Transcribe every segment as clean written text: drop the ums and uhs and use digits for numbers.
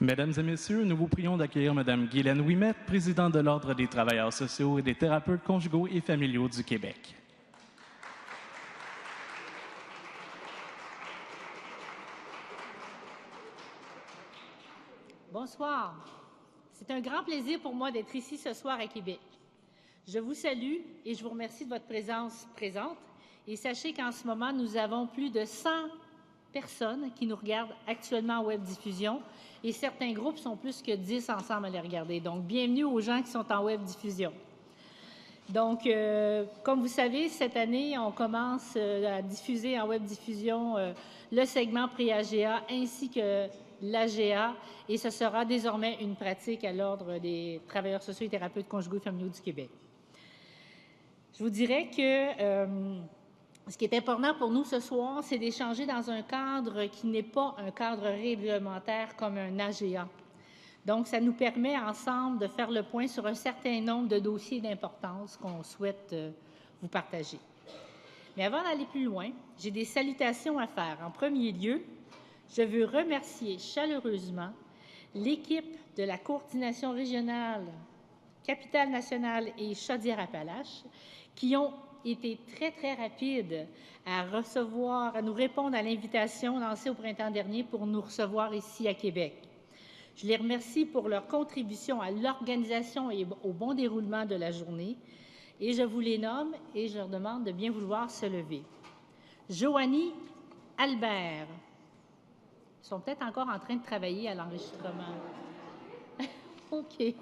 Mesdames et messieurs, nous vous prions d'accueillir Mme Guylaine Ouimet, présidente de l'Ordre des travailleurs sociaux et des thérapeutes conjugaux et familiaux du Québec. Bonsoir. C'est un grand plaisir pour moi d'être ici ce soir à Québec. Je vous salue et je vous remercie de votre présence présente. Et sachez qu'en ce moment, nous avons plus de 100 personnes qui nous regardent actuellement en web diffusion et certains groupes sont plus que 10 ensemble à les regarder. Donc, bienvenue aux gens qui sont en web diffusion. Donc, comme vous savez, cette année, on commence à diffuser en web diffusion le segment pré-AGA ainsi que l'AGA et ce sera désormais une pratique à l'Ordre des travailleurs sociaux et thérapeutes conjugaux et familiaux du Québec. Je vous dirais que ce qui est important pour nous ce soir, c'est d'échanger dans un cadre qui n'est pas un cadre réglementaire comme un AGA. Donc, ça nous permet ensemble de faire le point sur un certain nombre de dossiers d'importance qu'on souhaite vous partager. Mais avant d'aller plus loin, j'ai des salutations à faire. En premier lieu, je veux remercier chaleureusement l'équipe de la coordination régionale Capitale-Nationale et Chaudière-Appalaches qui ont été très, très rapides à nous répondre à l'invitation lancée au printemps dernier pour nous recevoir ici à Québec. Je les remercie pour leur contribution à l'organisation et au bon déroulement de la journée. Et je vous les nomme et je leur demande de bien vouloir se lever. Joanie Albert. Ils sont peut-être encore en train de travailler à l'enregistrement. OK.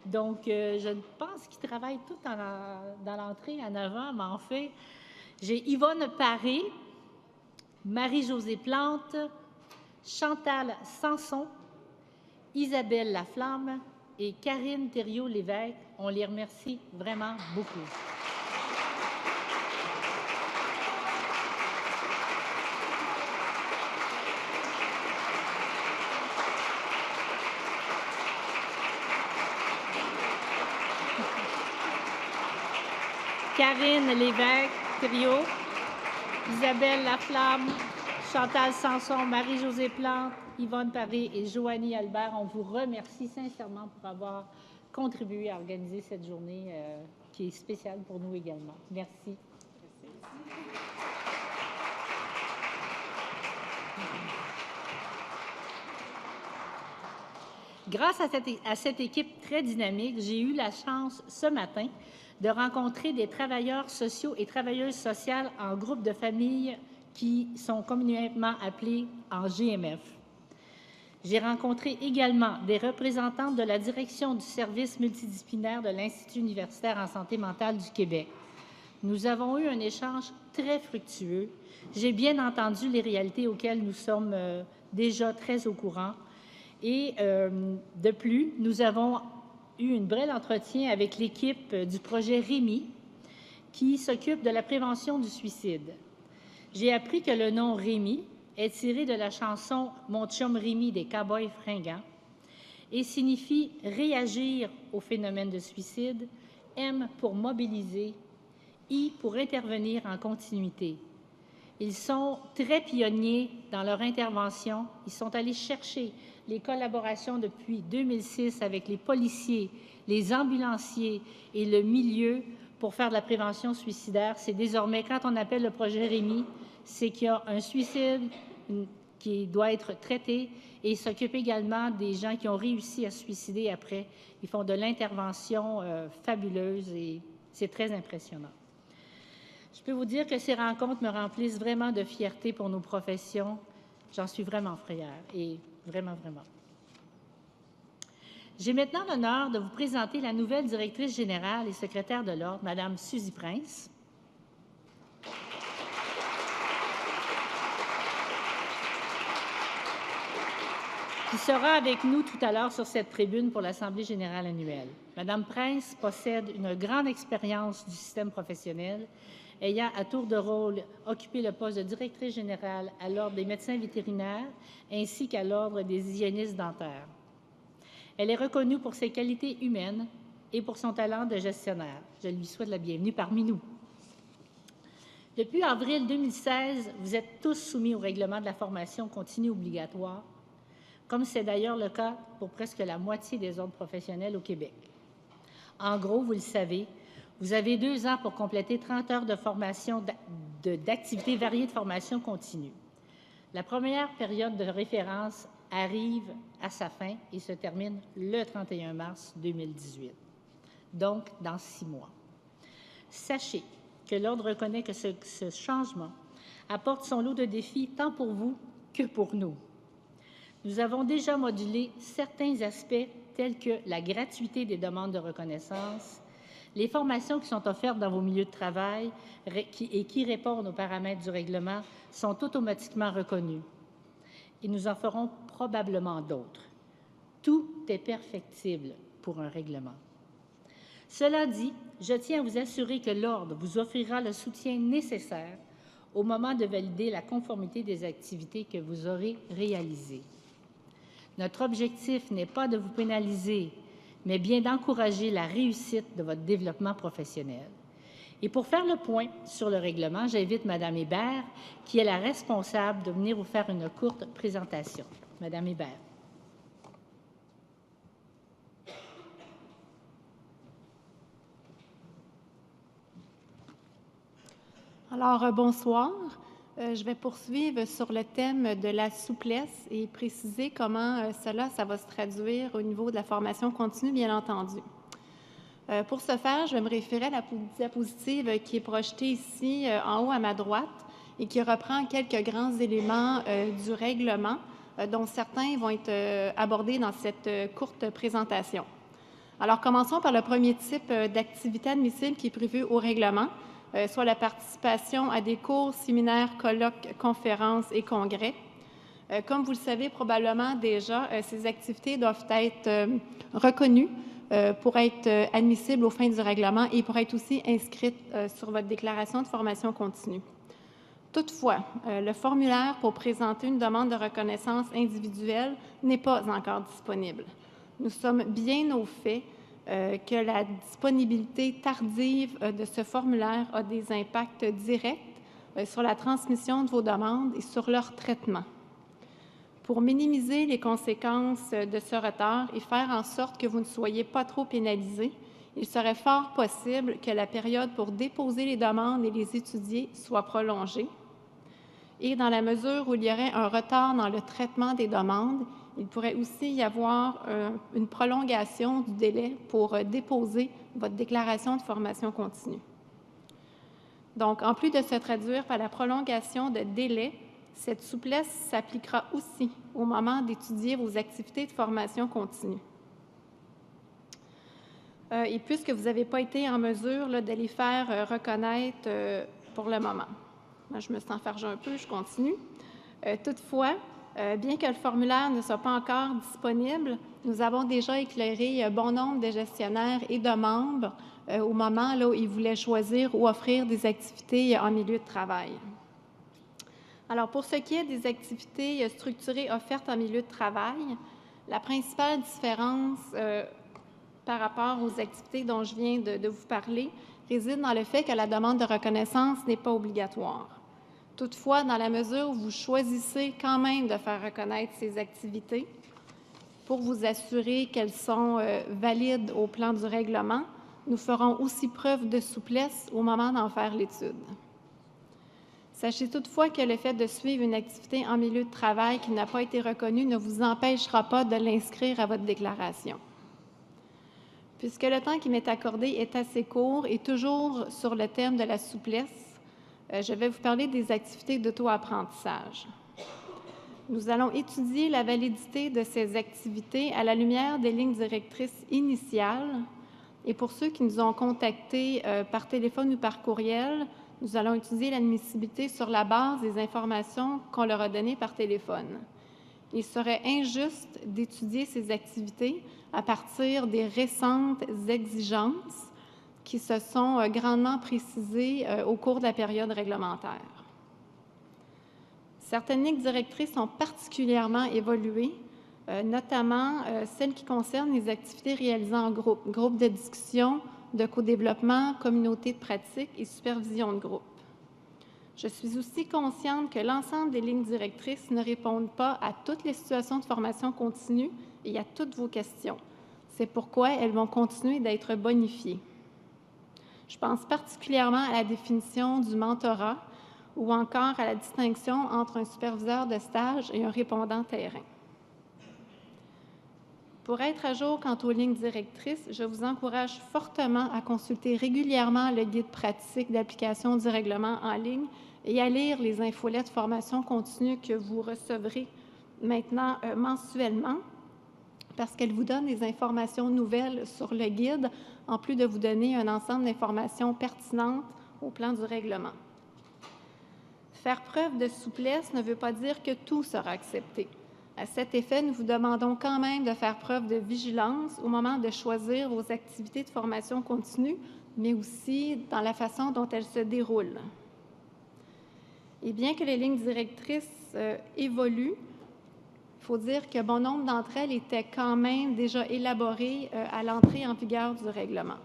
Donc, je pense qu'ils travaillent tous dans l'entrée en avant, mais en fait, j'ai Yvonne Paré, Marie-Josée Plante, Chantal Sanson, Isabelle Laflamme et Karine Thériault-Lévesque. On les remercie vraiment beaucoup. Karine Lévesque-Thériault, Isabelle Laflamme, Chantal Sanson, Marie-Josée Plante, Yvonne Paré et Joanie Albert, on vous remercie sincèrement pour avoir contribué à organiser cette journée qui est spéciale pour nous également. Merci. Grâce à cette équipe très dynamique, j'ai eu la chance ce matin de rencontrer des travailleurs sociaux et travailleuses sociales en groupe de famille qui sont communément appelés en GMF. J'ai rencontré également des représentantes de la direction du service multidisciplinaire de l'Institut universitaire en santé mentale du Québec. Nous avons eu un échange très fructueux. J'ai bien entendu les réalités auxquelles nous sommes déjà très au courant. Et de plus, nous avons eu un bref entretien avec l'équipe du projet Rémi qui s'occupe de la prévention du suicide. J'ai appris que le nom Rémi est tiré de la chanson « Mon chum Rémi » des Cowboys fringants et signifie « réagir au phénomène de suicide », M pour mobiliser, I pour intervenir en continuité. Ils sont très pionniers dans leur intervention. Ils sont allés chercher les collaborations depuis 2006 avec les policiers, les ambulanciers et le milieu pour faire de la prévention suicidaire. C'est désormais, quand on appelle le projet Rémi, c'est qu'il y a un suicide qui doit être traité et ils s'occupent également des gens qui ont réussi à se suicider après. Ils font de l'intervention fabuleuse et c'est très impressionnant. Je peux vous dire que ces rencontres me remplissent vraiment de fierté pour nos professions. J'en suis vraiment fière et vraiment, vraiment. J'ai maintenant l'honneur de vous présenter la nouvelle directrice générale et secrétaire de l'Ordre, Mme Suzy Prince. Qui sera avec nous tout à l'heure sur cette tribune pour l'Assemblée générale annuelle. Mme Prince possède une grande expérience du système professionnel, ayant à tour de rôle occupé le poste de directrice générale à l'Ordre des médecins vétérinaires ainsi qu'à l'Ordre des hygiénistes dentaires. Elle est reconnue pour ses qualités humaines et pour son talent de gestionnaire. Je lui souhaite la bienvenue parmi nous. Depuis avril 2016, vous êtes tous soumis au règlement de la formation continue obligatoire. comme c'est d'ailleurs le cas pour presque la moitié des ordres professionnels au Québec. En gros, vous le savez, vous avez 2 ans pour compléter 30 heures de formation d'activités variées de formation continue. La première période de référence arrive à sa fin et se termine le 31 mars 2018, donc dans 6 mois. Sachez que l'Ordre reconnaît que ce changement apporte son lot de défis tant pour vous que pour nous. Nous avons déjà modulé certains aspects tels que la gratuité des demandes de reconnaissance, les formations qui sont offertes dans vos milieux de travail et qui répondent aux paramètres du règlement sont automatiquement reconnues. Et nous en ferons probablement d'autres. Tout est perfectible pour un règlement. Cela dit, je tiens à vous assurer que l'Ordre vous offrira le soutien nécessaire au moment de valider la conformité des activités que vous aurez réalisées. Notre objectif n'est pas de vous pénaliser, mais bien d'encourager la réussite de votre développement professionnel. Et pour faire le point sur le règlement, j'invite Mme Hébert, qui est la responsable, de venir vous faire une courte présentation. Mme Hébert. Alors, bonsoir. Je vais poursuivre sur le thème de la souplesse et préciser comment ça va se traduire au niveau de la formation continue, bien entendu. Pour ce faire, je vais me référer à la diapositive qui est projetée ici en haut à ma droite et qui reprend quelques grands éléments du règlement, dont certains vont être abordés dans cette courte présentation. Alors, commençons par le premier type d'activité admissible qui est prévu au règlement, soit la participation à des cours, séminaires, colloques, conférences et congrès. Comme vous le savez probablement déjà, ces activités doivent être reconnues pour être admissibles aux fins du règlement et pour être aussi inscrites sur votre déclaration de formation continue. Toutefois, le formulaire pour présenter une demande de reconnaissance individuelle n'est pas encore disponible. Nous sommes bien au fait que la disponibilité tardive de ce formulaire a des impacts directs sur la transmission de vos demandes et sur leur traitement. Pour minimiser les conséquences de ce retard et faire en sorte que vous ne soyez pas trop pénalisés, il serait fort possible que la période pour déposer les demandes et les étudier soit prolongée. Et dans la mesure où il y aurait un retard dans le traitement des demandes, il pourrait aussi y avoir une prolongation du délai pour déposer votre déclaration de formation continue. Donc, en plus de se traduire par la prolongation de délai, cette souplesse s'appliquera aussi au moment d'étudier vos activités de formation continue. Et puisque vous n'avez pas été en mesure de les faire reconnaître pour le moment. Je me sens fargée un peu, je continue. Toutefois, bien que le formulaire ne soit pas encore disponible, nous avons déjà éclairé bon nombre de gestionnaires et de membres au moment où ils voulaient choisir ou offrir des activités en milieu de travail. Alors, pour ce qui est des activités structurées offertes en milieu de travail, la principale différence par rapport aux activités dont je viens de vous parler réside dans le fait que la demande de reconnaissance n'est pas obligatoire. Toutefois, dans la mesure où vous choisissez quand même de faire reconnaître ces activités pour vous assurer qu'elles sont valides au plan du règlement, nous ferons aussi preuve de souplesse au moment d'en faire l'étude. Sachez toutefois que le fait de suivre une activité en milieu de travail qui n'a pas été reconnue ne vous empêchera pas de l'inscrire à votre déclaration. Puisque le temps qui m'est accordé est assez court et toujours sur le thème de la souplesse, je vais vous parler des activités d'auto-apprentissage. Nous allons étudier la validité de ces activités à la lumière des lignes directrices initiales. Et pour ceux qui nous ont contactés par téléphone ou par courriel, nous allons étudier l'admissibilité sur la base des informations qu'on leur a données par téléphone. Il serait injuste d'étudier ces activités à partir des récentes exigences qui se sont grandement précisées au cours de la période réglementaire. Certaines lignes directrices ont particulièrement évolué, notamment celles qui concernent les activités réalisées en groupe, groupes de discussion, de co-développement, communauté de pratique et supervision de groupe. Je suis aussi consciente que l'ensemble des lignes directrices ne répondent pas à toutes les situations de formation continue et à toutes vos questions. C'est pourquoi elles vont continuer d'être bonifiées. Je pense particulièrement à la définition du mentorat ou encore à la distinction entre un superviseur de stage et un répondant terrain. Pour être à jour quant aux lignes directrices, je vous encourage fortement à consulter régulièrement le guide pratique d'application du règlement en ligne et à lire les infolettes formation continue que vous recevrez maintenant mensuellement, parce qu'elles vous donnent des informations nouvelles sur le guide, en plus de vous donner un ensemble d'informations pertinentes au plan du règlement. Faire preuve de souplesse ne veut pas dire que tout sera accepté. À cet effet, nous vous demandons quand même de faire preuve de vigilance au moment de choisir vos activités de formation continue, mais aussi dans la façon dont elles se déroulent. Et bien que les lignes directrices évoluent, il faut dire que bon nombre d'entre elles étaient quand même déjà élaborées à l'entrée en vigueur du règlement.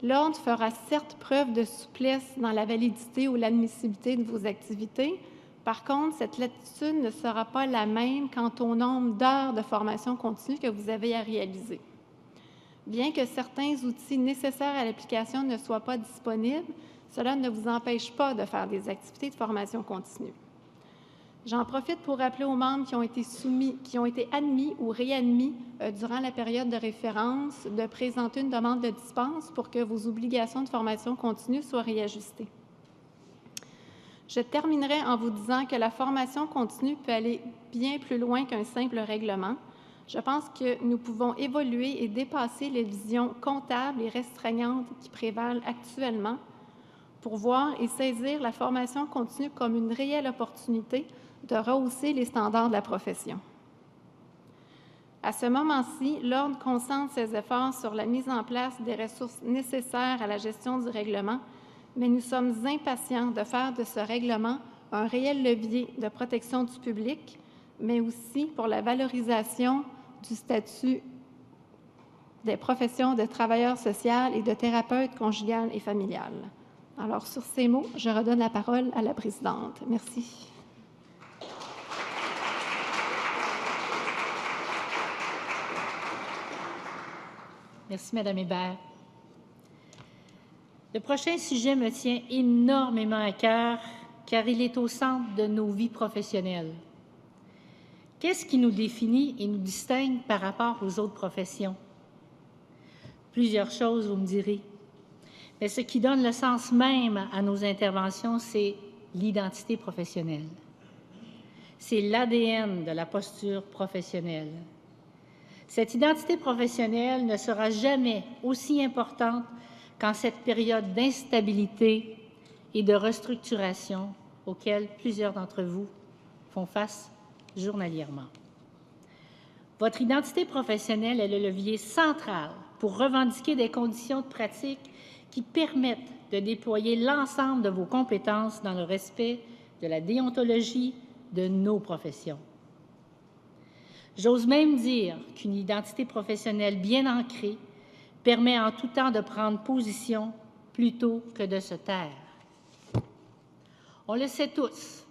L'Ordre fera certes preuve de souplesse dans la validité ou l'admissibilité de vos activités. Par contre, cette latitude ne sera pas la même quant au nombre d'heures de formation continue que vous avez à réaliser. Bien que certains outils nécessaires à l'application ne soient pas disponibles, cela ne vous empêche pas de faire des activités de formation continue. J'en profite pour rappeler aux membres qui ont été admis ou réadmis durant la période de référence de présenter une demande de dispense pour que vos obligations de formation continue soient réajustées. Je terminerai en vous disant que la formation continue peut aller bien plus loin qu'un simple règlement. Je pense que nous pouvons évoluer et dépasser les visions comptables et restreignantes qui prévalent actuellement pour voir et saisir la formation continue comme une réelle opportunité de rehausser les standards de la profession. À ce moment-ci, l'Ordre concentre ses efforts sur la mise en place des ressources nécessaires à la gestion du règlement, mais nous sommes impatients de faire de ce règlement un réel levier de protection du public, mais aussi pour la valorisation du statut des professions de travailleurs sociaux et de thérapeutes conjugales et familiales. Alors, sur ces mots, je redonne la parole à la présidente. Merci. Merci, Mme Hébert. Le prochain sujet me tient énormément à cœur car il est au centre de nos vies professionnelles. Qu'est-ce qui nous définit et nous distingue par rapport aux autres professions? Plusieurs choses, vous me direz. Mais ce qui donne le sens même à nos interventions, c'est l'identité professionnelle. C'est l'ADN de la posture professionnelle. Cette identité professionnelle ne sera jamais aussi importante qu'en cette période d'instabilité et de restructuration auxquelles plusieurs d'entre vous font face journalièrement. Votre identité professionnelle est le levier central pour revendiquer des conditions de pratique qui permettent de déployer l'ensemble de vos compétences dans le respect de la déontologie de nos professions. J'ose même dire qu'une identité professionnelle bien ancrée permet en tout temps de prendre position plutôt que de se taire. On le sait tous,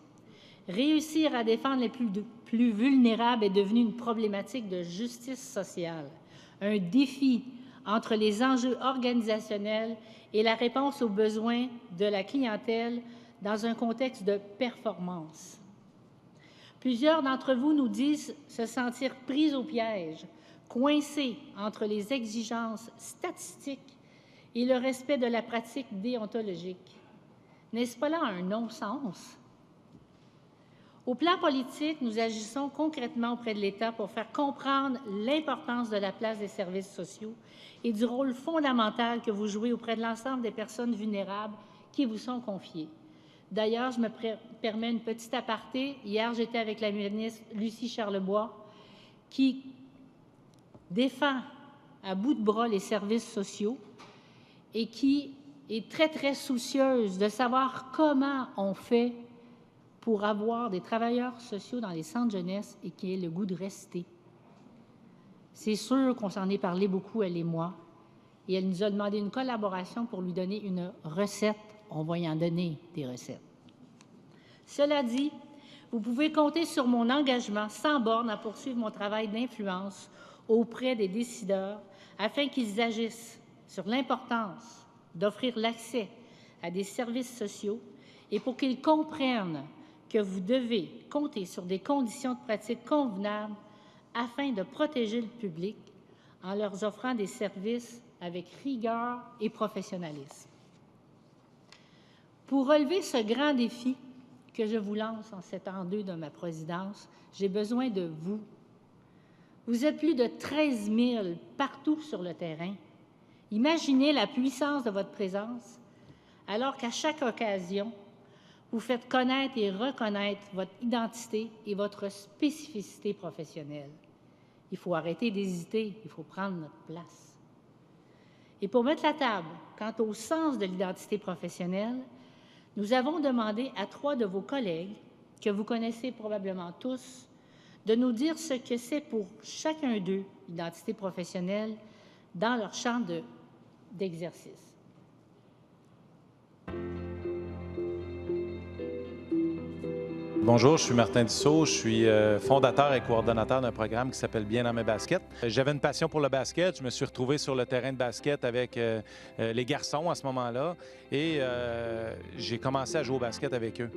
réussir à défendre les plus vulnérables est devenu une problématique de justice sociale, un défi entre les enjeux organisationnels et la réponse aux besoins de la clientèle dans un contexte de performance. Plusieurs d'entre vous nous disent se sentir pris au piège, coincés entre les exigences statistiques et le respect de la pratique déontologique. N'est-ce pas là un non-sens? Au plan politique, nous agissons concrètement auprès de l'État pour faire comprendre l'importance de la place des services sociaux et du rôle fondamental que vous jouez auprès de l'ensemble des personnes vulnérables qui vous sont confiées. D'ailleurs, je me permets une petite aparté. Hier, j'étais avec la ministre Lucie Charlebois, qui défend à bout de bras les services sociaux et qui est très, très soucieuse de savoir comment on fait pour avoir des travailleurs sociaux dans les centres jeunesse et qui aient le goût de rester. C'est sûr qu'on s'en est parlé beaucoup, elle et moi, et elle nous a demandé une collaboration pour lui donner une recette on va y en donner des recettes. Cela dit, vous pouvez compter sur mon engagement sans borne à poursuivre mon travail d'influence auprès des décideurs afin qu'ils agissent sur l'importance d'offrir l'accès à des services sociaux et pour qu'ils comprennent que vous devez compter sur des conditions de pratique convenables afin de protéger le public en leur offrant des services avec rigueur et professionnalisme. Pour relever ce grand défi que je vous lance en cet an 2 de ma présidence, j'ai besoin de vous. Vous êtes plus de 13 000 partout sur le terrain. Imaginez la puissance de votre présence alors qu'à chaque occasion, vous faites connaître et reconnaître votre identité et votre spécificité professionnelle. Il faut arrêter d'hésiter, il faut prendre notre place. Et pour mettre la table quant au sens de l'identité professionnelle, nous avons demandé à 3 de vos collègues, que vous connaissez probablement tous, de nous dire ce que c'est pour chacun d'eux, l'identité professionnelle, dans leur champ d'exercice. Bonjour, je suis Martin Dussault, je suis fondateur et coordonnateur d'un programme qui s'appelle Bien dans mes baskets. J'avais une passion pour le basket, je me suis retrouvé sur le terrain de basket avec les garçons à ce moment-là et j'ai commencé à jouer au basket avec eux.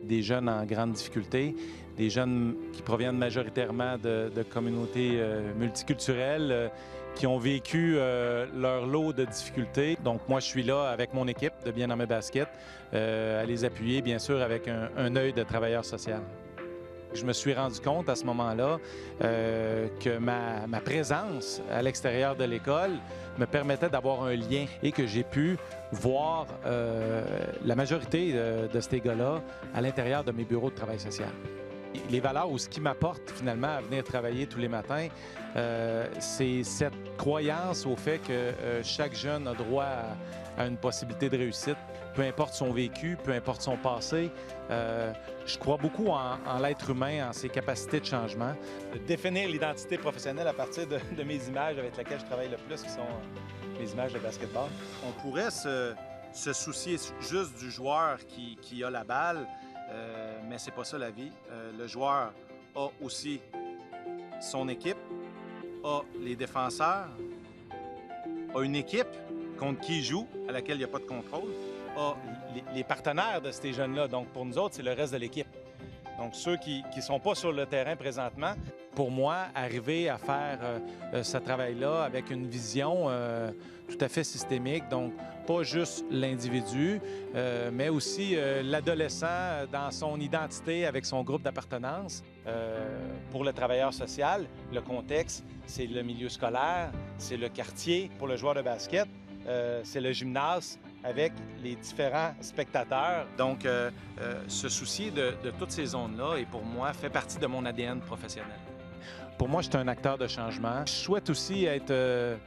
Des jeunes en grande difficulté, des jeunes qui proviennent majoritairement de communautés multiculturelles, qui ont vécu leur lot de difficultés. Donc moi, je suis là avec mon équipe de Bien dans mes baskets, à les appuyer, bien sûr, avec un œil de travailleur social. Je me suis rendu compte à ce moment-là que ma présence à l'extérieur de l'école me permettait d'avoir un lien et que j'ai pu voir la majorité de ces gars-là à l'intérieur de mes bureaux de travail social. Les valeurs ou ce qui m'apporte finalement à venir travailler tous les matins, c'est cette croyance au fait que chaque jeune a droit à une possibilité de réussite, peu importe son vécu, peu importe son passé. Je crois beaucoup en l'être humain, en ses capacités de changement. De définir l'identité professionnelle à partir de mes images avec lesquelles je travaille le plus, qui sont mes images de basketball. On pourrait se soucier juste du joueur qui a la balle, mais c'est pas ça la vie. Le joueur a aussi son équipe, a les défenseurs, a une équipe contre qui il joue, à laquelle il n'y a pas de contrôle, a les partenaires de ces jeunes-là. Donc, pour nous autres, c'est le reste de l'équipe. Donc, ceux qui ne sont pas sur le terrain présentement, pour moi, arriver à faire ce travail-là avec une vision tout à fait systémique, donc pas juste l'individu, mais aussi l'adolescent dans son identité avec son groupe d'appartenance. Pour le travailleur social, le contexte, c'est le milieu scolaire, c'est le quartier. Pour le joueur de basket, c'est le gymnase avec les différents spectateurs. Donc, se soucier de toutes ces zones-là, et pour moi, fait partie de mon ADN professionnel. Pour moi, je suis un acteur de changement. Je souhaite aussi être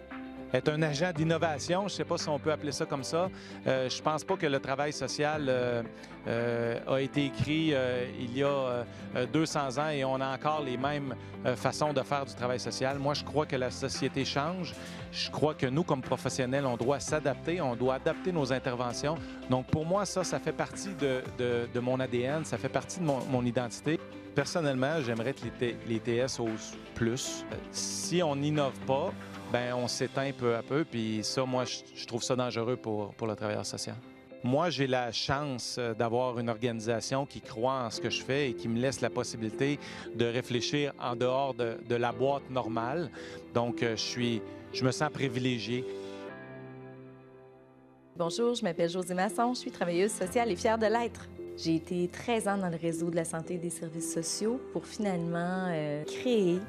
un agent d'innovation. Je ne sais pas si on peut appeler ça comme ça. Je ne pense pas que le travail social a été écrit il y a 200 ans et on a encore les mêmes façons de faire du travail social. Moi, je crois que la société change. Je crois que nous, comme professionnels, on doit s'adapter, on doit adapter nos interventions. Donc, pour moi, ça fait partie de mon ADN, ça fait partie de mon identité. Personnellement, j'aimerais que les TS osent plus. Si on n'innove pas, bien, on s'éteint peu à peu, puis ça, moi, je trouve ça dangereux pour le travailleur social. Moi, j'ai la chance d'avoir une organisation qui croit en ce que je fais et qui me laisse la possibilité de réfléchir en dehors de la boîte normale. Donc, je me sens privilégié. Bonjour, je m'appelle Josée Masson, je suis travailleuse sociale et fière de l'être. J'ai été 13 ans dans le réseau de la santé et des services sociaux pour finalement créer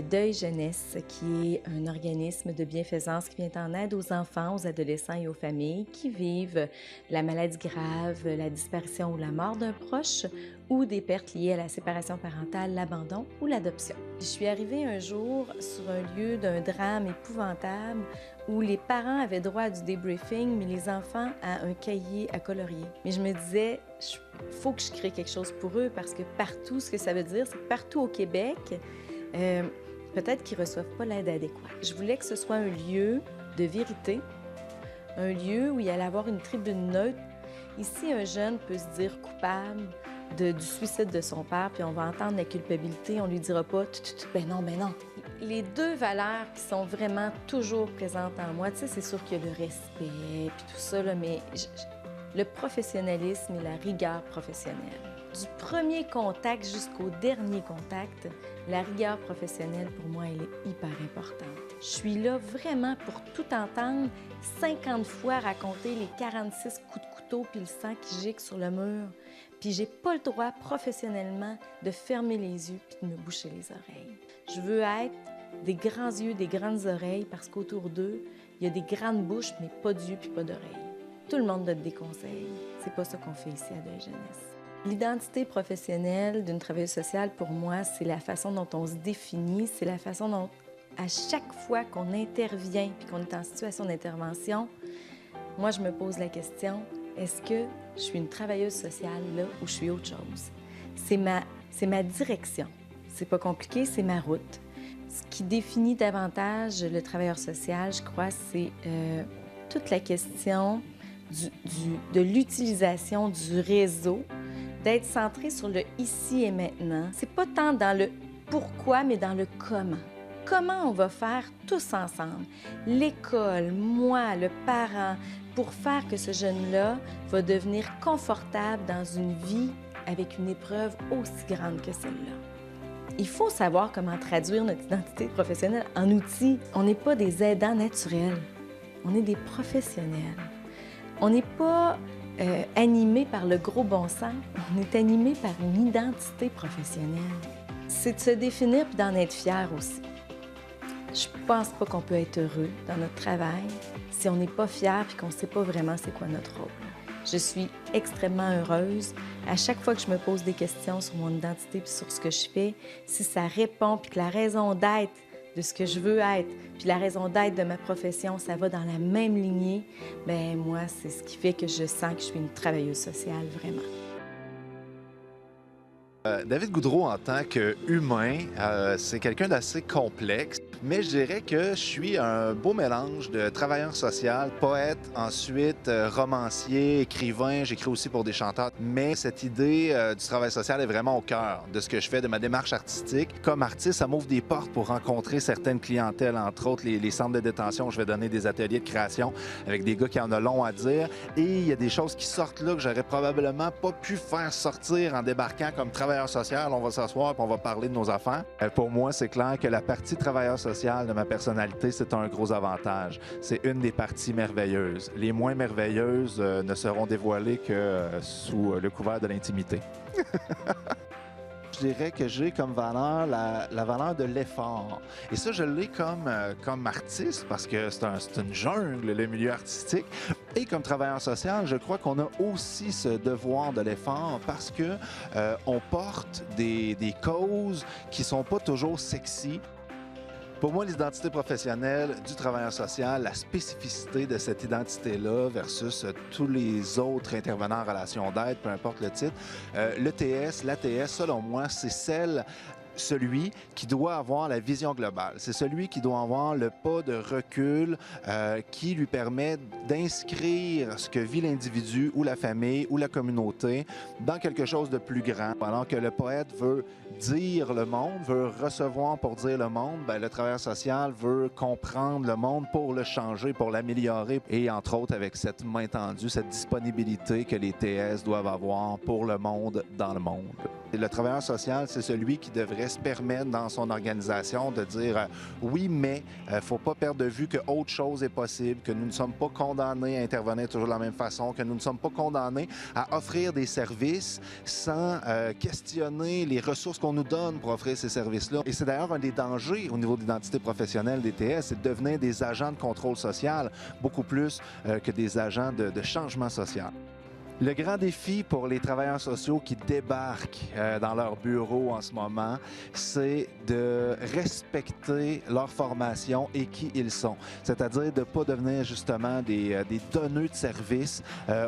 Deuil Jeunesse, qui est un organisme de bienfaisance qui vient en aide aux enfants, aux adolescents et aux familles qui vivent la maladie grave, la disparition ou la mort d'un proche ou des pertes liées à la séparation parentale, l'abandon ou l'adoption. Je suis arrivée un jour sur un lieu d'un drame épouvantable où les parents avaient droit à du débriefing, mais les enfants à un cahier à colorier. Mais je me disais, il faut que je crée quelque chose pour eux parce que partout, ce que ça veut dire, c'est que partout au Québec, peut-être qu'ils ne reçoivent pas l'aide adéquate. Je voulais que ce soit un lieu de vérité, un lieu où il allait avoir une tribune neutre Ici, un jeune peut se dire coupable du suicide de son père, puis on va entendre la culpabilité, on lui dira pas « ben non, ben non ». Les deux valeurs qui sont vraiment toujours présentes en moi, tu sais, c'est sûr qu'il y a le respect, puis tout ça, là, mais le professionnalisme et la rigueur professionnelle. Du premier contact jusqu'au dernier contact, la rigueur professionnelle, pour moi, elle est hyper importante. Je suis là vraiment pour tout entendre, 50 fois raconter les 46 coups de couteau puis le sang qui gicle sur le mur. Puis j'ai pas le droit, professionnellement, de fermer les yeux puis de me boucher les oreilles. Je veux être des grands yeux, des grandes oreilles, parce qu'autour d'eux, il y a des grandes bouches, mais pas d'yeux puis pas d'oreilles. Tout le monde donne des conseils. C'est pas ça qu'on fait ici à Deuil Jeunesse. L'identité professionnelle d'une travailleuse sociale, pour moi, c'est la façon dont on se définit, c'est la façon dont, à chaque fois qu'on intervient puis qu'on est en situation d'intervention, moi, je me pose la question, est-ce que je suis une travailleuse sociale là ou je suis autre chose? C'est ma direction. C'est pas compliqué, c'est ma route. Ce qui définit davantage le travailleur social, je crois, c'est toute la question de l'utilisation du réseau, d'être centré sur le ici et maintenant. C'est pas tant dans le pourquoi, mais dans le comment. Comment on va faire tous ensemble, l'école, moi, le parent, pour faire que ce jeune-là va devenir confortable dans une vie avec une épreuve aussi grande que celle-là. Il faut savoir comment traduire notre identité professionnelle en outils. On n'est pas des aidants naturels, on est des professionnels. On n'est pas animé par le gros bon sens, on est animé par une identité professionnelle. C'est de se définir et d'en être fier aussi. Je pense pas qu'on peut être heureux dans notre travail si on n'est pas fier et qu'on ne sait pas vraiment c'est quoi notre rôle. Je suis extrêmement heureuse. À chaque fois que je me pose des questions sur mon identité et sur ce que je fais, si ça répond puis que la raison d'être de ce que je veux être puis la raison d'être de ma profession, ça va dans la même lignée, bien moi, c'est ce qui fait que je sens que je suis une travailleuse sociale, vraiment. David Goudreau, en tant qu'humain, c'est quelqu'un d'assez complexe, mais je dirais que je suis un beau mélange de travailleur social, poète, ensuite romancier, écrivain, j'écris aussi pour des chanteurs. Mais cette idée du travail social est vraiment au cœur de ce que je fais, de ma démarche artistique. Comme artiste, ça m'ouvre des portes pour rencontrer certaines clientèles, entre autres les centres de détention où je vais donner des ateliers de création avec des gars qui en ont long à dire. Et il y a des choses qui sortent là que j'aurais probablement pas pu faire sortir en débarquant comme travailleur social. On va s'asseoir et on va parler de nos affaires. Pour moi, c'est clair que la partie travailleur social de ma personnalité, c'est un gros avantage. C'est une des parties merveilleuses. Les moins merveilleuses ne seront dévoilées que sous le couvert de l'intimité. Je dirais que j'ai comme valeur la valeur de l'effort. Et ça, je l'ai comme artiste parce que c'est une jungle, le milieu artistique. Et comme travailleur social, je crois qu'on a aussi ce devoir de l'effort parce que on porte des causes qui sont pas toujours sexy. Pour moi, l'identité professionnelle du travailleur social, la spécificité de cette identité-là versus tous les autres intervenants en relation d'aide, peu importe le titre, l'ETS, l'ATS, selon moi, c'est celui qui doit avoir la vision globale. C'est celui qui doit avoir le pas de recul qui lui permet d'inscrire ce que vit l'individu ou la famille ou la communauté dans quelque chose de plus grand. Alors que le poète veut dire le monde, veut recevoir pour dire le monde, bien, le travailleur social veut comprendre le monde pour le changer, pour l'améliorer. Et entre autres, avec cette main tendue, cette disponibilité que les TS doivent avoir pour le monde dans le monde. Et le travailleur social, c'est celui qui devrait se permettre dans son organisation de dire oui, mais il ne faut pas perdre de vue qu'autre chose est possible, que nous ne sommes pas condamnés à intervenir toujours de la même façon, que nous ne sommes pas condamnés à offrir des services sans questionner les ressources qu'on nous donne pour offrir ces services-là. Et c'est d'ailleurs un des dangers au niveau de l'identité professionnelle des TS, c'est de devenir des agents de contrôle social, beaucoup plus que des agents de changement social. Le grand défi pour les travailleurs sociaux qui débarquent dans leur bureau en ce moment, c'est de respecter leur formation et qui ils sont. C'est-à-dire de ne pas devenir justement des donneux de services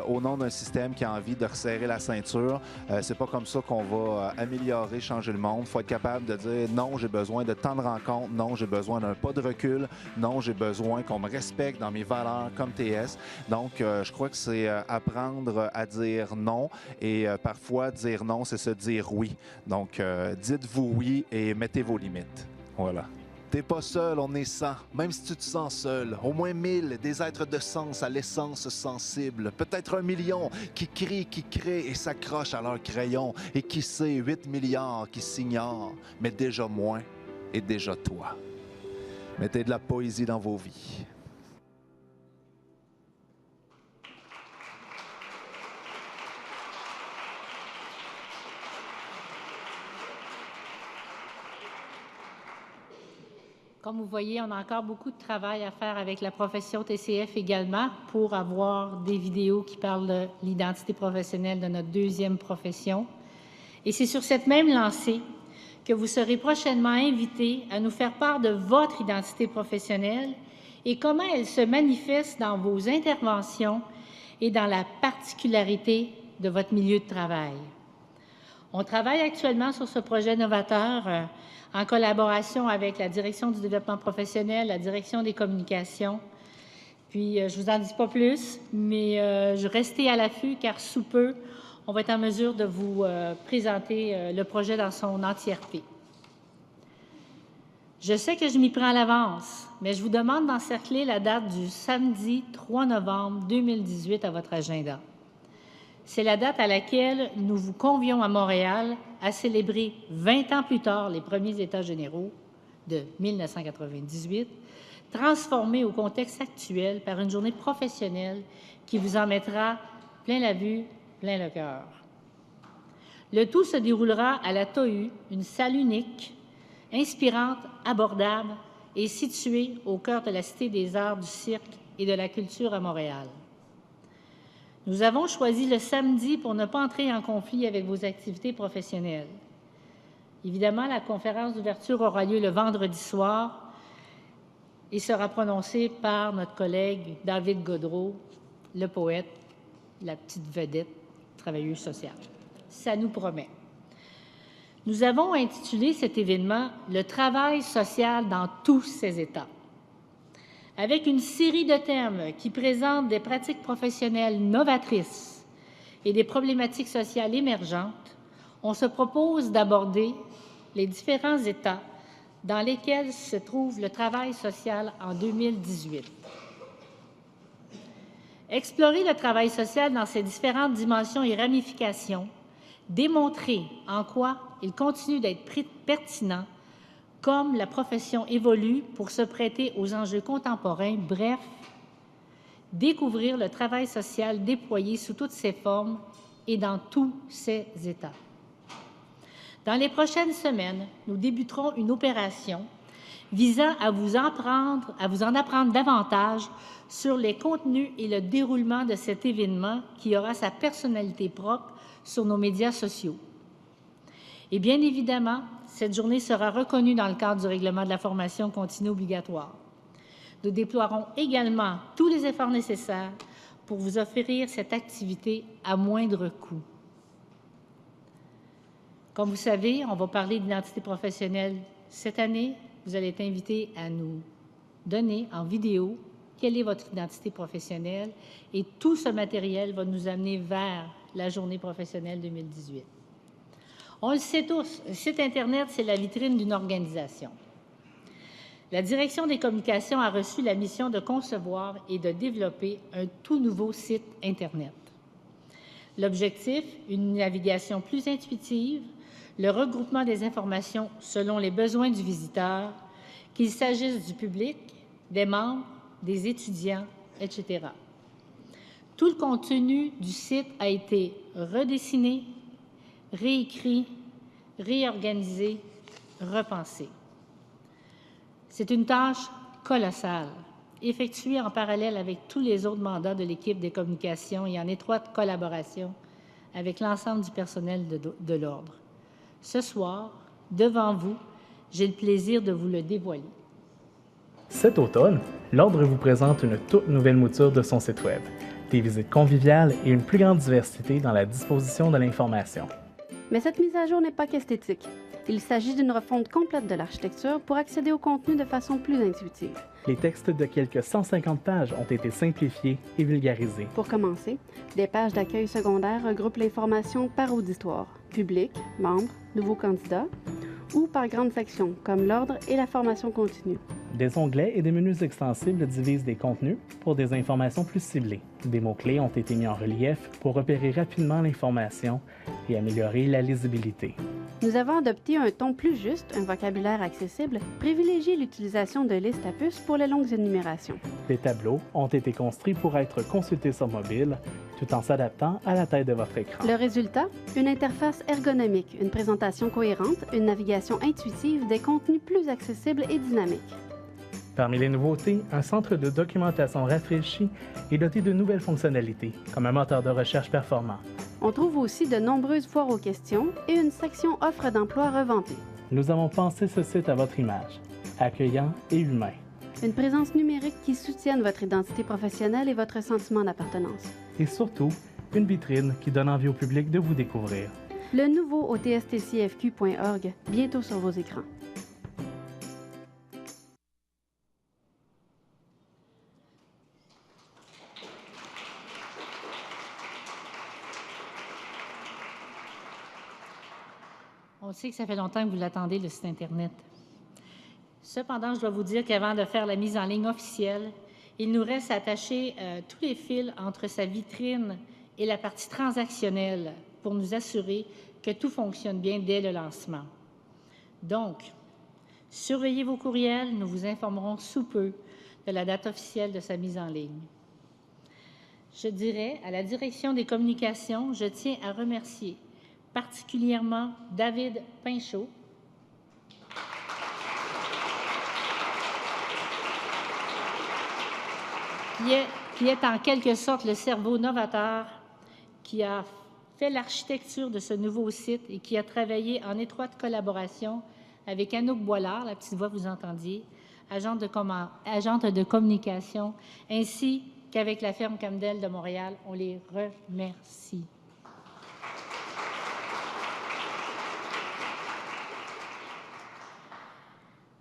au nom d'un système qui a envie de resserrer la ceinture. C'est pas comme ça qu'on va améliorer, changer le monde. Il faut être capable de dire non, j'ai besoin de temps de rencontre, non, j'ai besoin d'un pas de recul, non, j'ai besoin qu'on me respecte dans mes valeurs comme TS. Donc, je crois que c'est apprendre à dire non. Et parfois, dire non, c'est se dire oui. Donc, dites-vous oui et mettez vos limites. Voilà. T'es pas seul, on est 100. Même si tu te sens seul, au moins 1000, des êtres de sens à l'essence sensible. Peut-être 1 million qui crient, qui créent et s'accrochent à leur crayon. Et qui sait, 8 milliards qui s'ignorent, mais déjà moins et déjà toi. Mettez de la poésie dans vos vies. Comme vous voyez, on a encore beaucoup de travail à faire avec la profession TCF également pour avoir des vidéos qui parlent de l'identité professionnelle de notre deuxième profession. Et c'est sur cette même lancée que vous serez prochainement invités à nous faire part de votre identité professionnelle et comment elle se manifeste dans vos interventions et dans la particularité de votre milieu de travail. On travaille actuellement sur ce projet novateur en collaboration avec la Direction du développement professionnel, la Direction des communications. Puis, je ne vous en dis pas plus, mais je restez à l'affût car sous peu, on va être en mesure de vous présenter le projet dans son entièreté. Je sais que je m'y prends à l'avance, mais je vous demande d'encercler la date du samedi 3 novembre 2018 à votre agenda. C'est la date à laquelle nous vous convions à Montréal à célébrer 20 ans plus tard les premiers États généraux de 1998, transformés au contexte actuel par une journée professionnelle qui vous en mettra plein la vue, plein le cœur. Le tout se déroulera à la TOU, une salle unique, inspirante, abordable et située au cœur de la Cité des arts, du cirque et de la culture à Montréal. Nous avons choisi le samedi pour ne pas entrer en conflit avec vos activités professionnelles. Évidemment, la conférence d'ouverture aura lieu le vendredi soir et sera prononcée par notre collègue David Godreau, le poète, la petite vedette, travailleuse sociale. Ça nous promet. Nous avons intitulé cet événement « Le travail social dans tous ses états ». Avec une série de thèmes qui présentent des pratiques professionnelles novatrices et des problématiques sociales émergentes, on se propose d'aborder les différents états dans lesquels se trouve le travail social en 2018. Explorer le travail social dans ses différentes dimensions et ramifications, démontrer en quoi il continue d'être pertinent comme la profession évolue pour se prêter aux enjeux contemporains, bref, découvrir le travail social déployé sous toutes ses formes et dans tous ses états. Dans les prochaines semaines, nous débuterons une opération visant à vous en apprendre davantage sur les contenus et le déroulement de cet événement qui aura sa personnalité propre sur nos médias sociaux. Et bien évidemment, cette journée sera reconnue dans le cadre du règlement de la formation continue obligatoire. Nous déploierons également tous les efforts nécessaires pour vous offrir cette activité à moindre coût. Comme vous savez, on va parler d'identité professionnelle cette année. Vous allez être invités à nous donner en vidéo quelle est votre identité professionnelle et tout ce matériel va nous amener vers la journée professionnelle 2018. On le sait tous, le site Internet, c'est la vitrine d'une organisation. La Direction des communications a reçu la mission de concevoir et de développer un tout nouveau site Internet. L'objectif, une navigation plus intuitive, le regroupement des informations selon les besoins du visiteur, qu'il s'agisse du public, des membres, des étudiants, etc. Tout le contenu du site a été redessiné, réécrit, réorganisé, repensé. C'est une tâche colossale, effectuée en parallèle avec tous les autres mandats de l'équipe des communications et en étroite collaboration avec l'ensemble du personnel de l'Ordre. Ce soir, devant vous, j'ai le plaisir de vous le dévoiler. Cet automne, l'Ordre vous présente une toute nouvelle mouture de son site Web, des visites conviviales et une plus grande diversité dans la disposition de l'information. Mais cette mise à jour n'est pas qu'esthétique. Il s'agit d'une refonte complète de l'architecture pour accéder au contenu de façon plus intuitive. Les textes de quelques 150 pages ont été simplifiés et vulgarisés. Pour commencer, des pages d'accueil secondaire regroupent l'information par auditoire, public, membres, nouveaux candidats, ou par grandes sections, comme l'ordre et la formation continue. Des onglets et des menus extensibles divisent des contenus pour des informations plus ciblées. Des mots-clés ont été mis en relief pour repérer rapidement l'information et améliorer la lisibilité. Nous avons adopté un ton plus juste, un vocabulaire accessible, privilégié l'utilisation de listes à puces pour les longues énumérations. Des tableaux ont été construits pour être consultés sur mobile, tout en s'adaptant à la taille de votre écran. Le résultat? Une interface ergonomique, une présentation cohérente, une navigation intuitive, des contenus plus accessibles et dynamiques. Parmi les nouveautés, un centre de documentation rafraîchi et doté de nouvelles fonctionnalités, comme un moteur de recherche performant. On trouve aussi de nombreuses foires aux questions et une section offre d'emploi revampée. Nous avons pensé ce site à votre image, accueillant et humain. Une présence numérique qui soutienne votre identité professionnelle et votre sentiment d'appartenance. Et surtout, une vitrine qui donne envie au public de vous découvrir. Le nouveau otstcfq.org, bientôt sur vos écrans. On sait que ça fait longtemps que vous l'attendez, le site Internet. Cependant, je dois vous dire qu'avant de faire la mise en ligne officielle, il nous reste à attacher tous les fils entre sa vitrine et la partie transactionnelle pour nous assurer que tout fonctionne bien dès le lancement. Donc, surveillez vos courriels, nous vous informerons sous peu de la date officielle de sa mise en ligne. Je dirais, à la direction des communications, je tiens à remercier particulièrement David Pinchot, qui est en quelque sorte le cerveau novateur qui a fait l'architecture de ce nouveau site et qui a travaillé en étroite collaboration avec Anouk Boilard, la petite voix que vous entendiez, agente de communication, ainsi qu'avec la ferme Camdel de Montréal. On les remercie.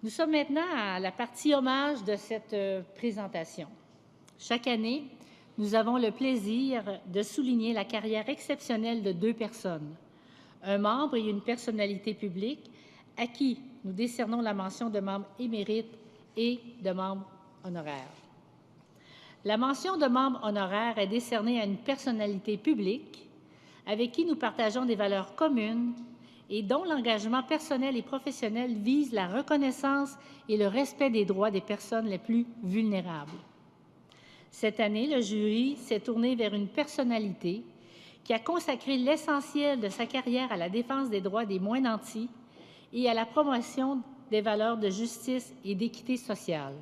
Nous sommes maintenant à la partie hommage de cette présentation. Chaque année, nous avons le plaisir de souligner la carrière exceptionnelle de deux personnes, un membre et une personnalité publique à qui nous décernons la mention de membre émérite et de membre honoraire. La mention de membre honoraire est décernée à une personnalité publique avec qui nous partageons des valeurs communes et dont l'engagement personnel et professionnel vise la reconnaissance et le respect des droits des personnes les plus vulnérables. Cette année, le jury s'est tourné vers une personnalité qui a consacré l'essentiel de sa carrière à la défense des droits des moins nantis et à la promotion des valeurs de justice et d'équité sociale.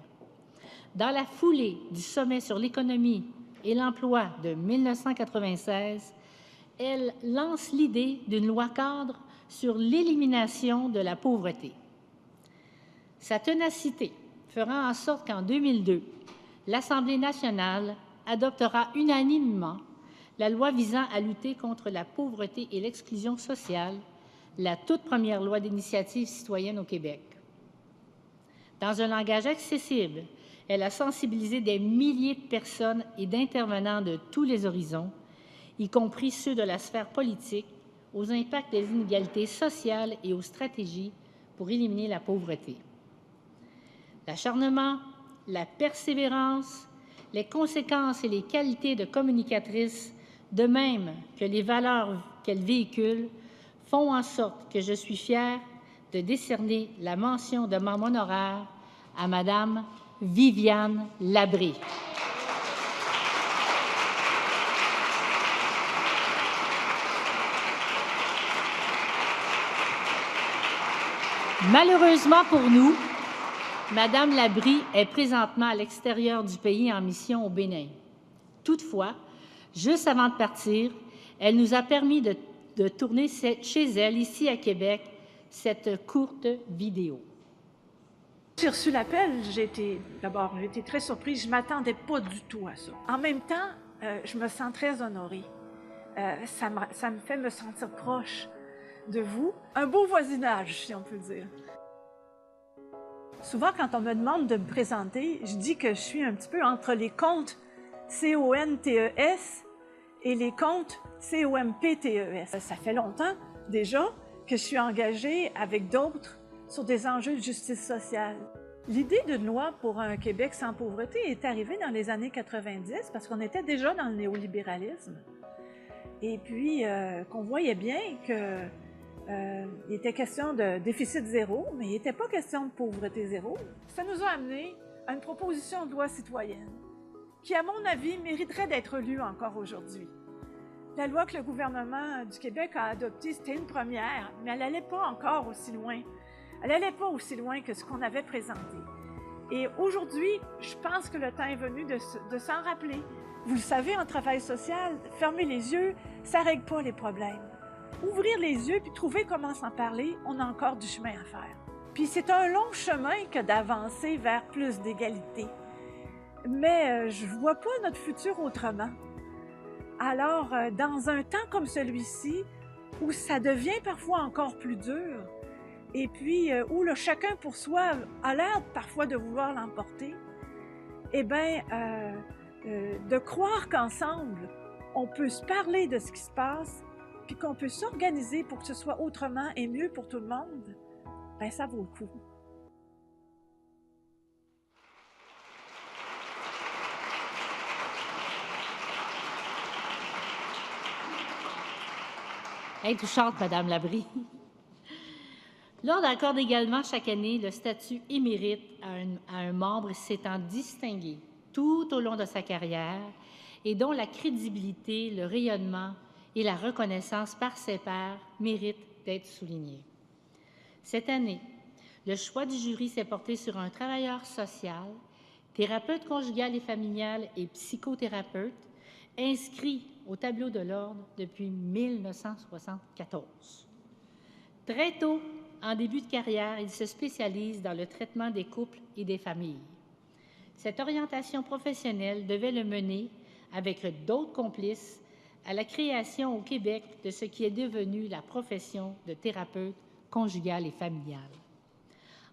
Dans la foulée du sommet sur l'économie et l'emploi de 1996, elle lance l'idée d'une loi cadre sur l'élimination de la pauvreté. Sa ténacité fera en sorte qu'en 2002, l'Assemblée nationale adoptera unanimement la loi visant à lutter contre la pauvreté et l'exclusion sociale, la toute première loi d'initiative citoyenne au Québec. Dans un langage accessible, elle a sensibilisé des milliers de personnes et d'intervenants de tous les horizons, y compris ceux de la sphère politique, aux impacts des inégalités sociales et aux stratégies pour éliminer la pauvreté. L'acharnement, la persévérance, les conséquences et les qualités de communicatrice, de même que les valeurs qu'elle véhicule, font en sorte que je suis fière de décerner la mention de membre honoraire à Madame Viviane Labré. Malheureusement pour nous, Madame Labrie est présentement à l'extérieur du pays en mission au Bénin. Toutefois, juste avant de partir, elle nous a permis de tourner chez elle, ici à Québec, cette courte vidéo. J'ai reçu l'appel, j'ai été très surprise, je ne m'attendais pas du tout à ça. En même temps, je me sens très honorée. Ça me fait me sentir proche de vous. Un beau voisinage, si on peut dire. Souvent, quand on me demande de me présenter, je dis que je suis un petit peu entre les comptes CONTES et les comptes COMPTES. Ça fait longtemps déjà que je suis engagée avec d'autres sur des enjeux de justice sociale. L'idée d'une loi pour un Québec sans pauvreté est arrivée dans les années 90 parce qu'on était déjà dans le néolibéralisme. Et puis, qu'on voyait bien qu'il était question de déficit zéro, mais il n'était pas question de pauvreté zéro. Ça nous a amené à une proposition de loi citoyenne qui, à mon avis, mériterait d'être lue encore aujourd'hui. La loi que le gouvernement du Québec a adoptée, c'était une première, mais elle n'allait pas encore aussi loin. Elle n'allait pas aussi loin que ce qu'on avait présenté. Et aujourd'hui, je pense que le temps est venu de s'en rappeler. Vous le savez, en travail social, fermer les yeux, ça ne règle pas les problèmes. Ouvrir les yeux puis trouver comment s'en parler, on a encore du chemin à faire. Puis c'est un long chemin que d'avancer vers plus d'égalité. Mais je ne vois pas notre futur autrement. Alors, dans un temps comme celui-ci, où ça devient parfois encore plus dur, et puis où le chacun pour soi a l'air parfois de vouloir l'emporter, eh bien, de croire qu'ensemble, on peut se parler de ce qui se passe, puis qu'on peut s'organiser pour que ce soit autrement et mieux pour tout le monde, bien, ça vaut le coup. Hey, touchante, Madame Labrie. L'Ordre accorde également chaque année le statut émérite à un membre s'étant distingué tout au long de sa carrière et dont la crédibilité, le rayonnement et la reconnaissance par ses pairs méritent d'être soulignés. Cette année, le choix du jury s'est porté sur un travailleur social, thérapeute conjugal et familial et psychothérapeute, inscrit au tableau de l'Ordre depuis 1974. Très tôt, en début de carrière, il se spécialise dans le traitement des couples et des familles. Cette orientation professionnelle devait le mener, avec d'autres complices, à la création au Québec de ce qui est devenu la profession de thérapeute conjugal et familial.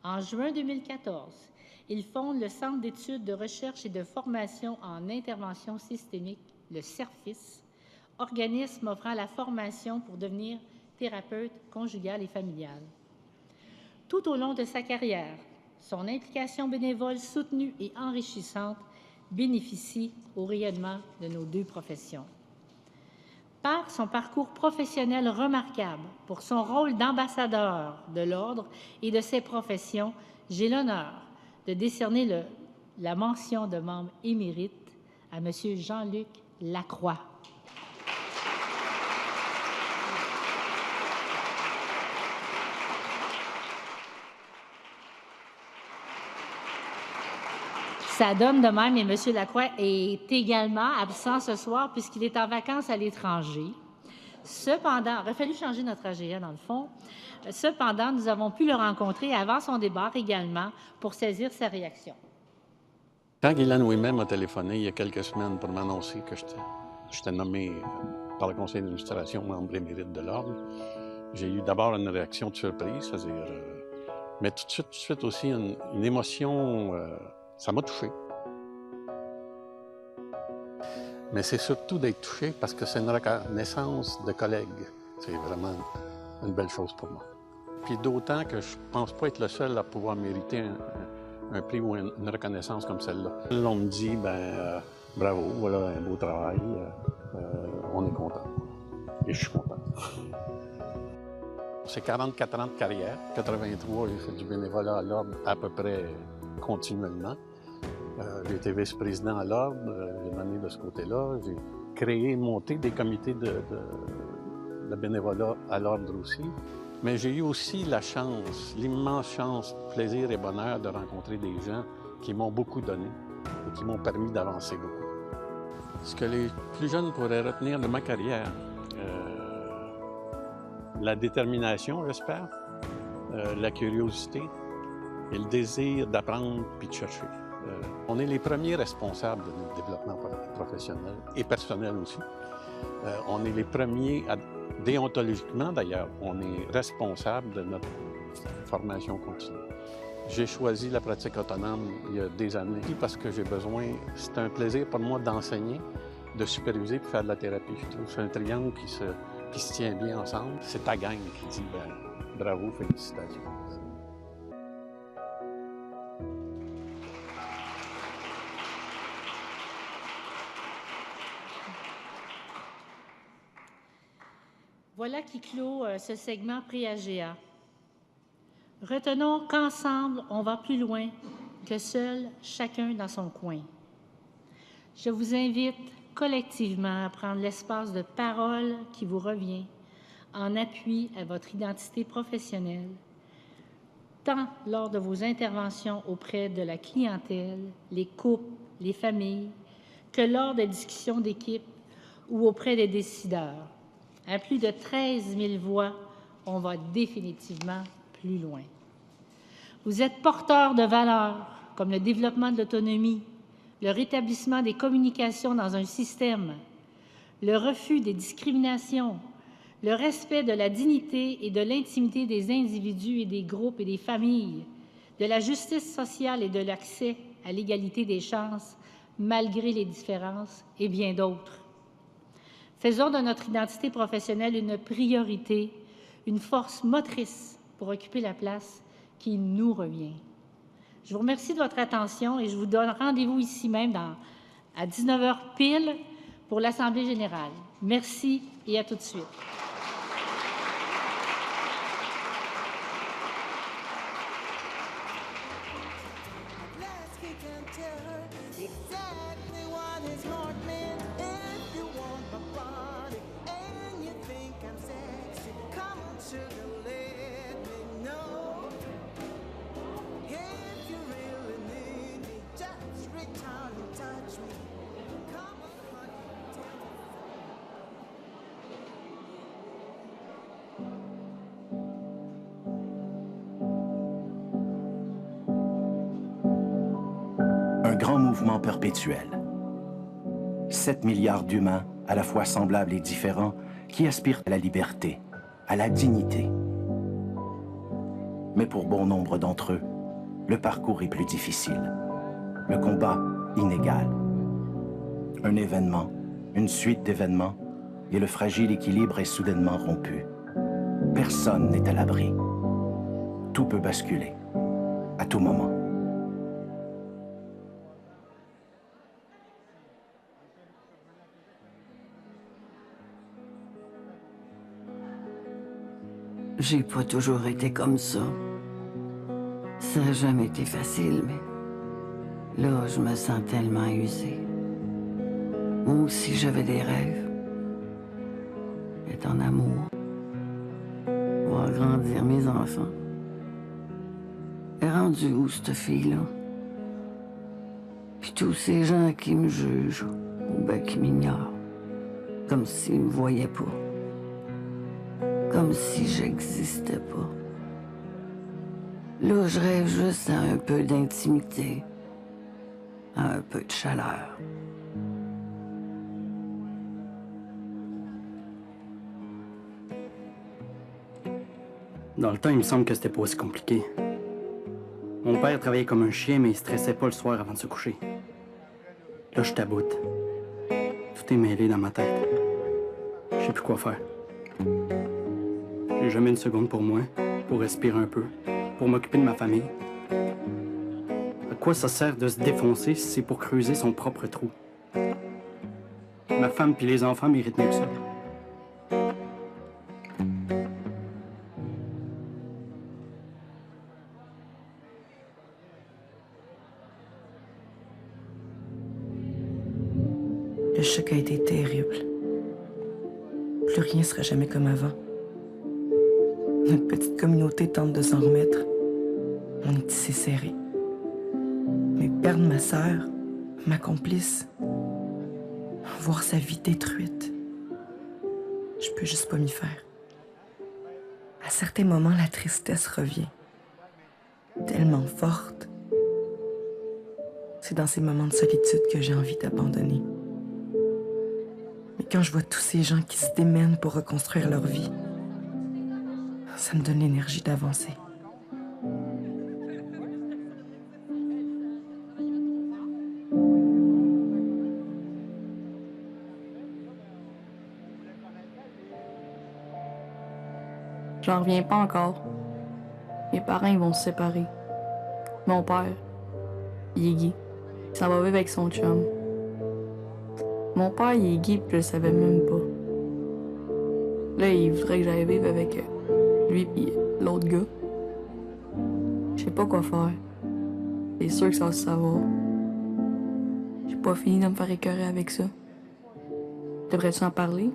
En juin 2014, il fonde le Centre d'études de recherche et de formation en intervention systémique, le CERFIS, organisme offrant la formation pour devenir thérapeute conjugal et familial. Tout au long de sa carrière, son implication bénévole soutenue et enrichissante bénéficie au rayonnement de nos deux professions. Par son parcours professionnel remarquable, pour son rôle d'ambassadeur de l'Ordre et de ses professions, j'ai l'honneur de décerner la mention de membre émérite à M. Jean-Luc Lacroix. Ça donne de même, et M. Lacroix est également absent ce soir puisqu'il est en vacances à l'étranger. Cependant, il aurait fallu changer notre AGA dans le fond. Cependant, nous avons pu le rencontrer avant son départ également pour saisir sa réaction. Quand Guylaine Ouimet m'a téléphoné il y a quelques semaines pour m'annoncer que j'étais nommé par le conseil d'administration membre émérite de l'Ordre, j'ai eu d'abord une réaction de surprise, c'est-à-dire, mais tout de suite aussi une émotion. Ça m'a touché. Mais c'est surtout d'être touché parce que c'est une reconnaissance de collègues. C'est vraiment une belle chose pour moi. Puis d'autant que je ne pense pas être le seul à pouvoir mériter un prix ou une reconnaissance comme celle-là. On me dit, bravo, voilà un beau travail, on est content. Et je suis content. C'est 44 ans de carrière. 83, j'ai fait du bénévolat à l'Ordre à peu près continuellement. J'ai été vice-président à l'Ordre, j'ai mené de ce côté-là. J'ai créé, monté des comités de bénévolat à l'Ordre aussi. Mais j'ai eu aussi la chance, l'immense chance, plaisir et bonheur de rencontrer des gens qui m'ont beaucoup donné et qui m'ont permis d'avancer beaucoup. Ce que les plus jeunes pourraient retenir de ma carrière, la détermination, j'espère, la curiosité et le désir d'apprendre puis de chercher. On est les premiers responsables de notre développement professionnel et personnel aussi. On est les premiers à Déontologiquement, d'ailleurs, on est responsable de notre formation continue. J'ai choisi la pratique autonome il y a des années parce que j'ai besoin, c'est un plaisir pour moi d'enseigner, de superviser et de faire de la thérapie. Je trouve que c'est un triangle qui se tient bien ensemble. C'est ta gang qui dit bravo, félicitations. Voilà qui clôt ce segment pré-AGA. Retenons qu'ensemble, on va plus loin que seul, chacun dans son coin. Je vous invite collectivement à prendre l'espace de parole qui vous revient en appui à votre identité professionnelle, tant lors de vos interventions auprès de la clientèle, les couples, les familles, que lors des discussions d'équipe ou auprès des décideurs. À plus de 13 000 voix, on va définitivement plus loin. Vous êtes porteurs de valeurs comme le développement de l'autonomie, le rétablissement des communications dans un système, le refus des discriminations, le respect de la dignité et de l'intimité des individus et des groupes et des familles, de la justice sociale et de l'accès à l'égalité des chances, malgré les différences, et bien d'autres. Faisons de notre identité professionnelle une priorité, une force motrice pour occuper la place qui nous revient. Je vous remercie de votre attention et je vous donne rendez-vous ici même à 19h pile pour l'Assemblée générale. Merci et à tout de suite. Un grand mouvement perpétuel. 7 milliards d'humains, à la fois semblables et différents, qui aspirent à la liberté, à la dignité. Mais pour bon nombre d'entre eux, le parcours est plus difficile. Le combat inégal. Un événement, une suite d'événements, et le fragile équilibre est soudainement rompu. Personne n'est à l'abri. Tout peut basculer, à tout moment. J'ai pas toujours été comme ça. Ça n'a jamais été facile, mais là, je me sens tellement usée. Moi aussi, j'avais des rêves. Être en amour. Voir grandir mes enfants. Elle est rendue où, cette fille-là? Puis tous ces gens qui me jugent, ou bien qui m'ignorent, comme s'ils me voyaient pas. Comme si j'existais pas. Là, je rêve juste à un peu d'intimité, à un peu de chaleur. Dans le temps, il me semble que c'était pas aussi compliqué. Mon père travaillait comme un chien, mais il stressait pas le soir avant de se coucher. Là, je taboute. Tout est mêlé dans ma tête. Je sais plus quoi faire. J'ai jamais une seconde pour moi, pour respirer un peu, pour m'occuper de ma famille. À quoi ça sert de se défoncer si c'est pour creuser son propre trou? Ma femme puis les enfants méritent mieux que ça. Le choc a été terrible. Plus rien ne sera jamais comme avant. Notre petite communauté tente de s'en remettre. On est tissé serré. Mais perdre ma sœur, ma complice, voir sa vie détruite, je peux juste pas m'y faire. À certains moments, la tristesse revient. Tellement forte. C'est dans ces moments de solitude que j'ai envie d'abandonner. Mais Quand je vois tous ces gens qui se démènent pour reconstruire leur vie, ça me donne l'énergie d'avancer. J'en reviens pas encore. Mes parents, ils vont se séparer. Mon père, il est gay. Il s'en va vivre avec son chum. Mon père, il est gay, puis je le savais même pas. Là, il voudrait que j'aille vivre avec lui et l'autre gars. Je sais pas quoi faire. C'est sûr que ça va se savoir. J'ai pas fini de me faire écœurer avec ça. Devrais-tu en parler?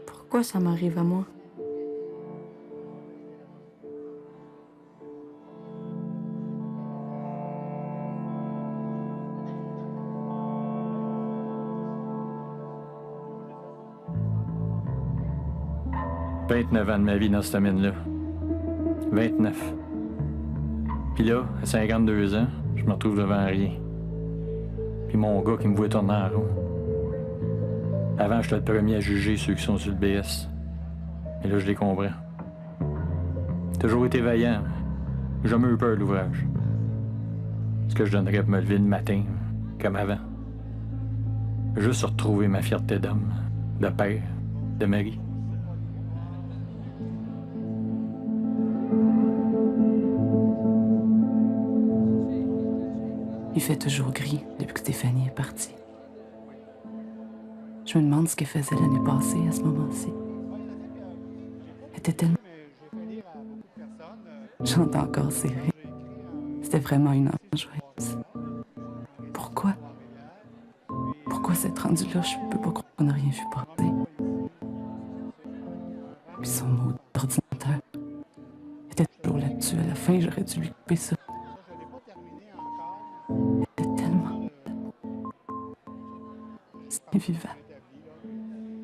Pourquoi ça m'arrive à moi? « 29 ans de ma vie dans ce domaine-là. 29. Puis là, à 52 ans, je me retrouve devant rien. Puis mon gars qui me voit tourner en rond. Avant, j'étais le premier à juger ceux qui sont sur le BS. Mais là, je les comprends. Toujours été vaillant. J'ai jamais eu peur de l'ouvrage. Ce que je donnerais pour me lever le matin, comme avant. Juste retrouver ma fierté d'homme, de père, de mari. Il fait toujours gris depuis que Stéphanie est partie. Je me demande ce qu'elle faisait l'année passée à ce moment-ci. Elle était tellement... J'entends encore ses rires. C'était vraiment une enfant joyeuse. Pourquoi? Pourquoi s'être rendue là? Je peux pas croire qu'on n'a rien vu passer. Puis son mot d'ordinateur était toujours là-dessus. À la fin, j'aurais dû lui couper ça. C'est vivant.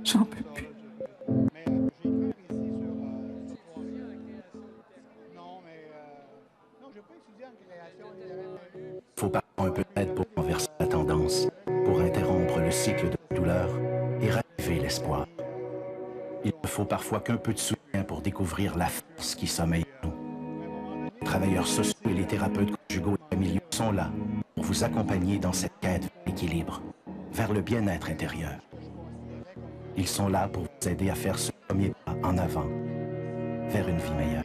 J'en peux plus. Faut parfois un peu d'aide pour renverser la tendance, pour interrompre le cycle de la douleur et raviver l'espoir. Il ne faut parfois qu'un peu de soutien pour découvrir la force qui sommeille en nous. Les travailleurs sociaux et les thérapeutes conjugaux et familiaux sont là pour vous accompagner dans cette quête d'équilibre, vers le bien-être intérieur. Ils sont là pour vous aider à faire ce premier pas en avant, vers une vie meilleure.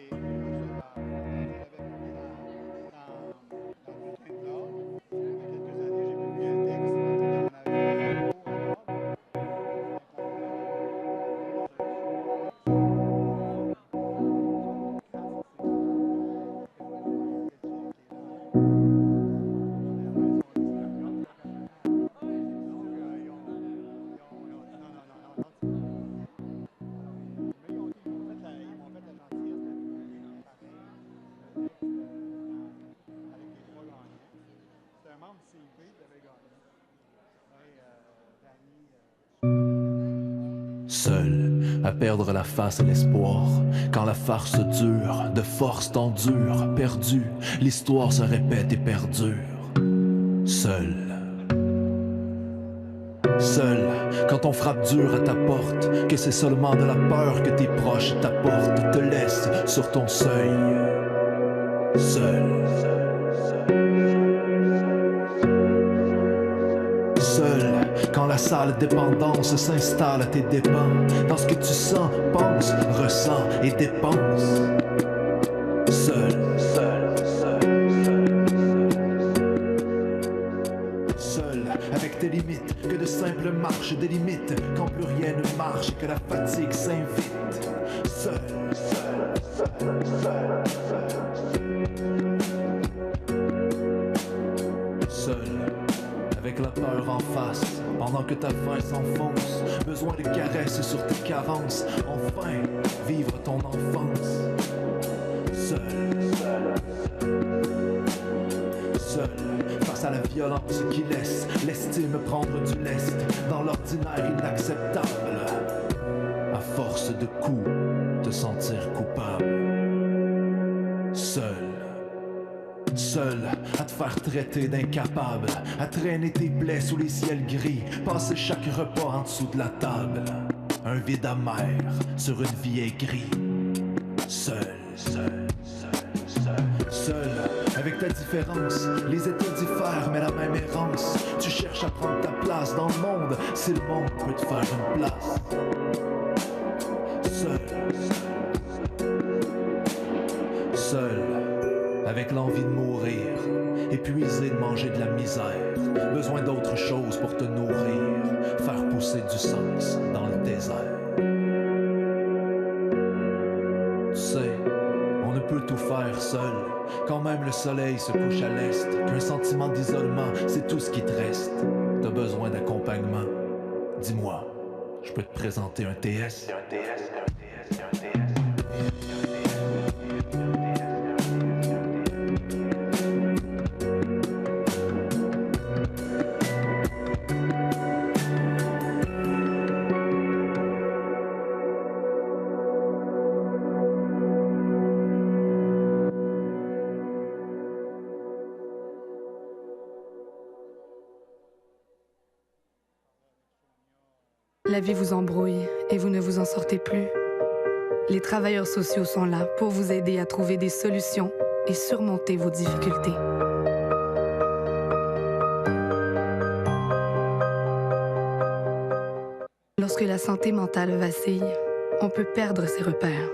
Seul, à perdre la face à l'espoir, quand la farce dure, de force t'endure, perdu, l'histoire se répète et perdure. Seul. Seul, quand on frappe dur à ta porte, que c'est seulement de la peur que tes proches t'apportent, te laissent sur ton seuil. Seul. Seul, quand la sale dépendance s'installe à tes dépens, dans ce que tu sens, pense, ressens et dépense. Seul, seul, seul, avec tes limites, que de simples marches des limites, quand plus rien ne marche et que la fatigue s'invite. Seul, seul, seul, seul, seul. Seul. Avec la peur en face, pendant que ta faim s'enfonce, besoin de caresses sur tes carences, enfin, vivre ton enfance. Seul, seul, face à la violence qui laisse l'estime prendre du lest dans l'ordinaire inacceptable, à force de coups, te sentir coupable. Seul. Seul, à te faire traiter d'incapable, à traîner tes plaies sous les ciels gris, passer chaque repas en dessous de la table. Un vide amer sur une vie aigrie. Seul, avec ta différence, les états diffèrent mais la même errance. Tu cherches à prendre ta place dans le monde, si le monde peut te faire une place. Seul, avec l'envie de mourir, épuisé de manger de la misère, besoin d'autre chose pour te nourrir, faire pousser du sens dans le désert. Tu sais, on ne peut tout faire seul, quand même le soleil se couche à l'est, qu'un sentiment d'isolement, c'est tout ce qui te reste. T'as besoin d'accompagnement. Dis-moi, je peux te présenter un TS? La vie vous embrouille et vous ne vous en sortez plus. Les travailleurs sociaux sont là pour vous aider à trouver des solutions et surmonter vos difficultés. Lorsque la santé mentale vacille, on peut perdre ses repères.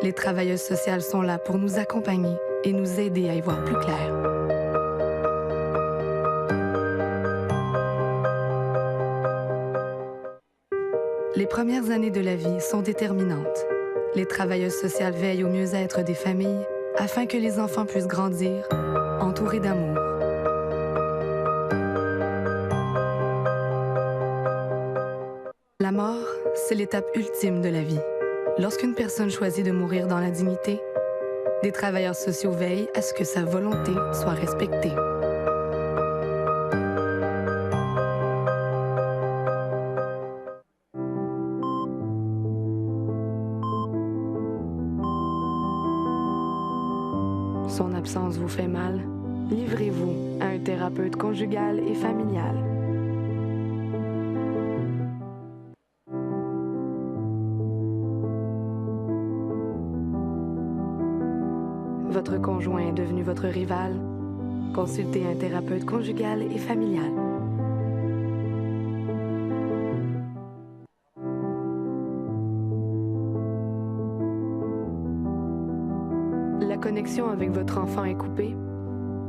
Les travailleuses sociales sont là pour nous accompagner et nous aider à y voir plus clair. Les premières années de la vie sont déterminantes. Les travailleuses sociales veillent au mieux-être des familles afin que les enfants puissent grandir entourés d'amour. La mort, c'est l'étape ultime de la vie. Lorsqu'une personne choisit de mourir dans la dignité, des travailleurs sociaux veillent à ce que sa volonté soit respectée. Son absence vous fait mal, livrez-vous à un thérapeute conjugal et familial. Votre conjoint est devenu votre rival? Consultez un thérapeute conjugal et familial. La connexion avec votre enfant est coupée?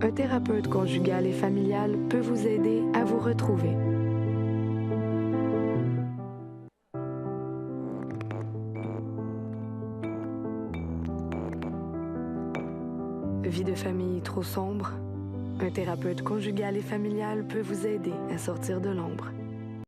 Un thérapeute conjugal et familial peut vous aider à vous retrouver. Vie de famille trop sombre? Un thérapeute conjugal et familial peut vous aider à sortir de l'ombre.